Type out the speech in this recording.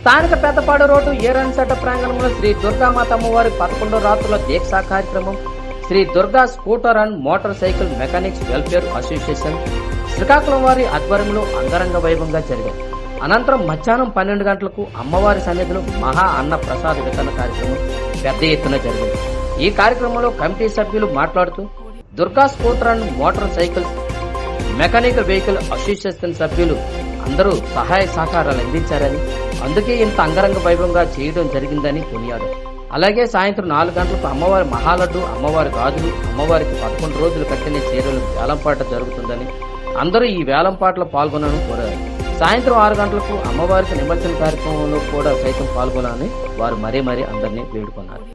స్థానిక పెద్దపాడు రోడ్డు ఏరన్సట ప్రాంగణంలో శ్రీ దుర్గామాత అమ్మవారి 11 రాత్రుల దీక్షా కార్యక్రమం Shri Durga scooter and motorcycle mechanics welfare association Srikakulam వారి ఆధ్వర్యంలో అంగరంగ వైభవంగా జరిగాయి. అనంతరం మధ్యాహ్నం 12 గంటలకు అమ్మవారి సన్నిధిలో మహా అన్న ప్రసాద వితరణ కార్యక్రమం పెద్ద ఎత్తున జరిగింది. ఈ కార్యక్రమంలో కమిటీ సభ్యులు మాట్లాడుతూ Durga scooter and motor cycle mechanical vehicle association సభ్యులు అందరూ సహాయ సహకారాలు అందించారని, అందుకే ఇంత అంగరంగ వైభవంగా చేయడం జరిగిందని కొనియాడు. అలాగే సాయంత్రం 4 గంటలకు అమ్మవారి మహాలడ్డు, అమ్మవారి గాజులు, అమ్మవారికి 11 రోజులు కట్టిన చీరలు వేలంపాట జరుగుతుందని, అందరూ ఈ వేలంపాటలో పాల్గొనని కోరారు. సాయంత్రం 6 గంటలకు అమ్మవారికి నిమజ్జన కార్యక్రమంలో కూడా సైతం పాల్గొనాలని వారు మరీ అందరినీ వేడుకున్నారు.